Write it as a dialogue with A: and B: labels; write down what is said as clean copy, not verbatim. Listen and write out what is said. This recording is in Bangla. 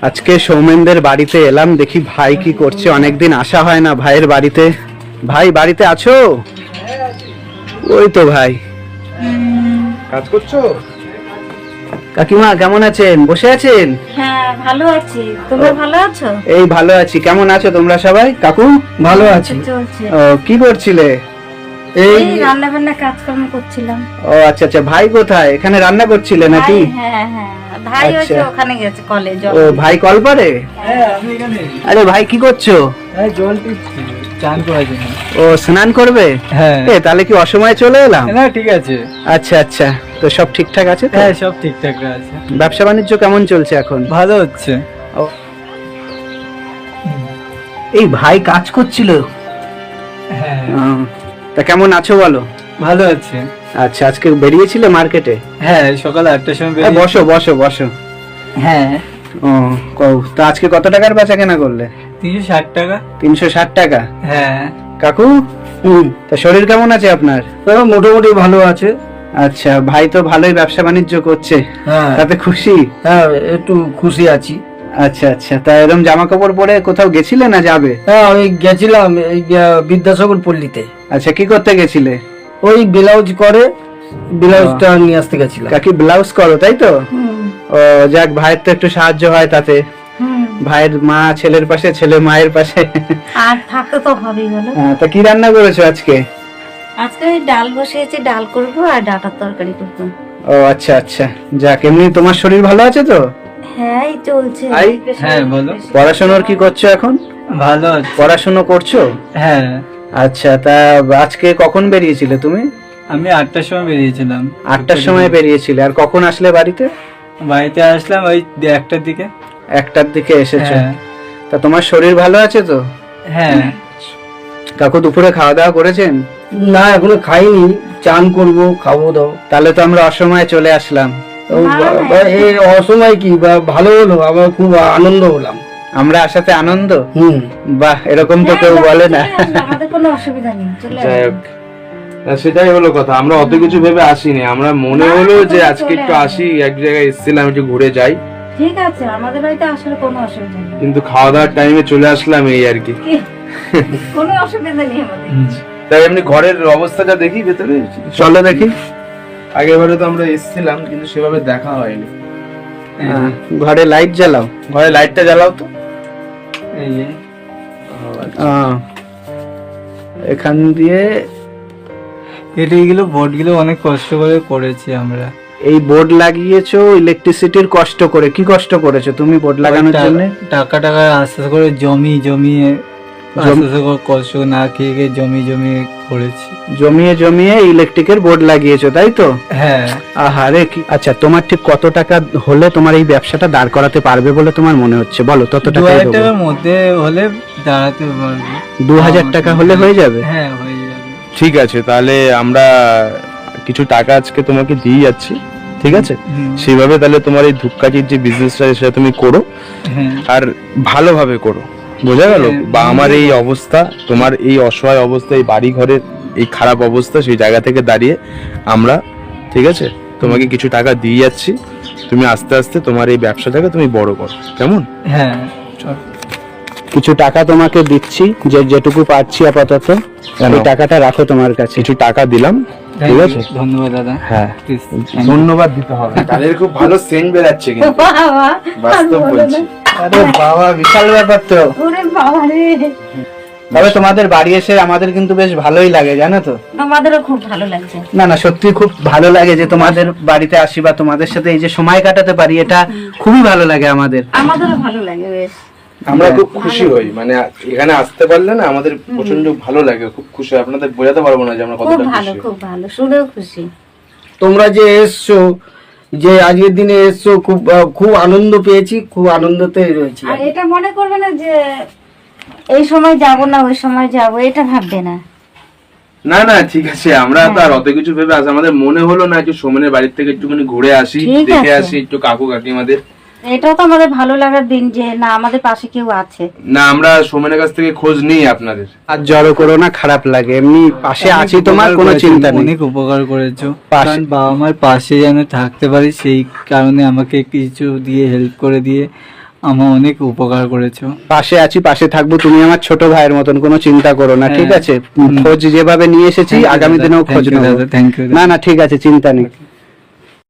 A: আজকে সৌমেনদের বাড়িতে এলাম, দেখি ভাই কি করছে। অনেকদিন আসা হয় না ভাইয়ের বাড়িতে। ভাই বাড়িতে আছো? ওই তো ভাই, কাজ করছো? কাকিমা কেমন আছেন? বসে আছেন?
B: হ্যাঁ ভালো আছি, তোমরা ভালো আছো?
A: এই ভালো আছি। কেমন আছো তোমরা সবাই? কাকু
C: ভালো আছি।
B: চলছে।
A: ও, কি করছিলে?
B: এই রান্না বান্না কাজকর্ম করছিলাম।
A: ও আচ্ছা আচ্ছা, ভাই কোথায়? এখানে রান্না করছিলে নাকি?
B: ভাই, হ্যাঁ হ্যাঁ, ভাই হচ্ছে
A: আচ্ছা।
B: ওখানে গেছে কলেজ।
A: ও ভাই কল পারে?
C: হ্যাঁ আমি এখানে
A: আরে ভাই কি করছো?
C: জল পিচ্ছি, চান করার জন্য।
A: ও স্নান করবে?
C: হ্যাঁ।
A: এ তাহলে কি অসময়ে চলে এলাম?
C: না ঠিক আছে।
A: আচ্ছা আচ্ছা, তো সব ঠিকঠাক আছে তো?
C: হ্যাঁ সব ঠিকঠাক আছে।
A: ব্যবসা বাণিজ্য কেমন চলছে এখন?
C: ভালো হচ্ছে।
A: এই ভাই কাজ করছিল।
C: হ্যাঁ
A: তা কেমন আছো বলো?
C: ভালো আছে।
A: আচ্ছা, আজকে বেরিয়েছিলে মার্কেটে?
C: হ্যাঁ সকাল 8টার সময়
A: হ্যাঁ, বসো বসো বসো।
C: হ্যাঁ
A: ও কও, তা আজকে কত টাকার বেচা কেনা করলে?
C: 360 টাকা।
A: 360 টাকা?
C: হ্যাঁ।
A: কাকু তা শরীর কেমন আছে আপনার?
C: মোটামুটি ভালো আছে।
A: আচ্ছা, ভাই তো ভালোই ব্যবসা বাণিজ্য করছে,
C: হ্যাঁ
A: তাতে খুশি?
C: হ্যাঁ একটু খুশি আছি।
A: আচ্ছা আচ্ছা, তা এরকম জামা কাপড় পরে কোথাও গেছিলে না যাবে?
C: হ্যাঁ আমি গেছিলাম এই বিদ্যাসাগর পল্লীতে।
A: আচ্ছা, কি করতে গেছিলে?
C: ওই ব্লাউজ করে, ব্লাউজটা নিয়ে আসতে গেছিলাম।
A: কাকি ব্লাউজ করো তাই তো?
B: হুম,
A: ও যাক, ভাইয়ের তো একটু সাহায্য হয় তাতে।
B: হুম।
A: ভাইয়ের মা ছেলের পাশে, ছেলে মায়ের পাশে।
B: আর থাকতে তো হবেই বলো।
A: তা কি রান্না করেছো আজকে?
B: আজকে ওই ডাল বসিয়েছি, ডাল করব আর ডাটার তরকারি করব।
A: ও আচ্ছা আচ্ছা, যাক। এমনি তোমার শরীর ভালো আছে তো?
B: হ্যাঁ এই চলছে।
A: আই?
C: হ্যাঁ, বলো।
A: পড়াশোনার কি করছো এখন?
C: ভালো আছে।
A: পড়াশোনা করছো?
C: হ্যাঁ
A: আচ্ছা, তা আজকে কখন বেরিয়েছিলে তুমি?
C: আমি 8টার সময় বেরিয়েছিলাম।
A: 8টার সময় বেরিয়েছিলে, আর কখন আসলে বাড়িতে?
C: বাড়িতে আসলাম ওই 1টার দিকে।
A: 1টার দিকে এসেছো?
C: হ্যাঁ
A: তা তোমার শরীর ভালো আছে তো?
C: হ্যাঁ।
A: কাকু দুপুরে খাওয়া দাওয়া করেছেন?
C: না এখনো খাইনি, চান করব, খাবো দাও।
A: তাহলে তো আমরা অসময়ে চলে আসলাম।
C: এই অসময় কি ভালো হলো, আমার খুব আনন্দ হলাম।
A: আমরা আসাতে আনন্দ? বাহ, এরকম তো
B: হ্যাঁ,
A: কেউ বলে না।
B: আমাদের কোনো অসুবিধা নেই, চলে
D: যাই
B: আসবে।
D: হোক, সেটাই হলো কথা। আমরা অত কিছু ভেবে আসিনি, আমরা মনে হলো যে আজকে একটু আসি, এক জায়গায় এসেছিলাম একটু ঘুরে যাই,
B: ঠিক আছে, আমাদের বাড়িতে আসলে কোনো অসুবিধা নেই।
D: কিন্তু খাওয়া দাওয়ার টাইমে চলে আসলাম এই আর কি।
B: কোনো অসুবিধা নেই আমাদের।
D: তাই এমনি ঘরের অবস্থাটা দেখি ভেতরে,
A: চলো দেখি।
D: আগেরবারে তো আমরা এসেছিলাম কিন্তু সেভাবে দেখা হয়নি।
A: ঘরে লাইট জ্বালাও।
D: ঘরে লাইটটা জ্বালাও তো।
C: এই যে
A: এখান দিয়ে
C: এগুলো বোর্ডগুলো অনেক কষ্ট করে করেছি আমরা।
A: এই বোর্ড লাগিয়েছো ইলেকট্রিসিটির কষ্ট করে। কি কষ্ট করেছো তুমি বোর্ড লাগানোর জন্য?
C: টাকা আস্তে আস্তে করে জমিয়ে আস্তে আস্তে করে কষ্ট করে না খেয়ে জমিয়ে করেছি।
A: জমিয়ে ইলেকট্রিকের বোর্ড লাগিয়েছো তাই তো?
C: হ্যাঁ।
A: আহারে কি। আচ্ছা, তোমার ঠিক কত টাকা হলে তোমার এই ব্যবসাটা দাঁড় করাতে পারবে বলে তোমার মনে হচ্ছে? বলো, তত টাকা।
C: 2000 টাকার মধ্যে হলে দাঁড়াতে পারবে।
A: 2000 টাকা হলে হয়ে যাবে?
C: হ্যাঁ হয়ে যাবে।
D: ঠিক আছে, তাহলে আমরা কিছু টাকা আজকে তোমাকে দিয়ে যাচ্ছি, ঠিক আছে? সেইভাবে তাহলে তোমার এই ধূপকাঠির যে বিজনেসটা সেটা তুমি করো,
C: হ্যাঁ
D: আর ভালোভাবে করো, বোঝা গেল? বা আমার এই অবস্থা, তোমার এই অসহায় অবস্থা, এই বাড়ি ঘরের এই খারাপ অবস্থা, সেই জায়গা থেকে দাঁড়িয়ে আমরা, ঠিক আছে, তোমাকে কিছু টাকা দিয়ে যাচ্ছি। তুমি আস্তে আস্তে তোমার এই ব্যবসাটাকে তুমি বড় করো, কেমন?
C: হ্যাঁ।
A: কিছু টাকা তোমাকে দিচ্ছি, যেটুকু পাচ্ছি আপাতত। এই টাকাটা রাখো তোমার কাছে।
D: কিছু টাকা দিলাম, ঠিক আছে?
C: ধন্যবাদ দাদা।
D: হ্যাঁ,
C: Please,
D: ধন্যবাদ দিতে হবে। কালের খুব ভালো সেন্ট বেরাচ্ছে কিন্তু,
B: বাবা,
D: বাস্তব
B: আর বলো
D: বলছি।
B: না।
A: আরে বাবা, বিশাল ব্যাপার তো।
B: ওরে বাবা রে,
A: তবে তোমাদের বাড়ি এসে আমাদের কিন্তু বেশ ভালোই লাগে, জানো তো?
B: আমাদেরও খুব ভালো লাগছে।
A: না না, সত্যি খুব ভালো লাগে যে তোমাদের বাড়িতে আসি বা তোমাদের সাথে এই যে সময় কাটাতে পারি, এটা খুবই ভালো লাগে আমাদের।
B: আমাদেরও ভালো লাগে বেশ।
D: আমরা খুব খুশি হই, মানে এখানে আসতে পারলে না আমাদের প্রচন্ড ভালো লাগে, খুব খুশি হই। আপনাদের বোঝাতে পারবো না যে আমরা
B: খুব
D: কতটা
B: ভালো,
D: খুশি।
B: খুব ভালো, শুনেও খুশি।
C: তোমরা যে এসছো, যে আজকের দিনে এসছো, খুব আনন্দ পেয়েছি, খুব আনন্দতে রয়েছি।
B: আর এটা মনে করবে না যে এই সময় যাব না ওই সময় যাব, এটা ভাববে না।
D: না না ঠিক আছে, আমরা তো আর অত কিছু ভেবে আসি, আমাদের মনে হলো না একটু সোমেনের বাড়ির থেকে একটুখানি ঘুরে আসি,
B: ঠিক
D: দেখে
B: আছে।
D: আসি একটু কাকু কাকিমাদের।
B: এটাও তো আমাদের ভালো লাগার দিন যে না আমাদের পাশে কেউ আছে।
D: না, আমরা সোমেনের কাছ থেকে খোঁজ নিই আপনাদের।
A: আর জড়ো করো না, খারাপ লাগে। এমনি পাশে আছি, তোমার কোনো চিন্তা নেই।
C: অনেক উপকার করেছো,
A: পাশে-
C: কারণ বাবা মার পাশে যেন থাকতে পারি সেই কারণে আমাকে কিছু দিয়ে হেল্প করে দিয়ে
E: আমার অনেক উপকার করেছো।
A: পাশে আছি, পাশে থাকবো, তুমি আমার ছোট ভাইয়ের মতন, কোনো চিন্তা করো না, ঠিক আছে? খোঁজ যেভাবে নিয়ে এসেছি
E: Thank you
A: আগামী
E: দাদা,
A: দিনেও
E: thank
A: খোঁজ
E: you
A: নেবো।
E: দাদা, thank you দাদা।
A: না না ঠিক আছে, চিন্তা নেই।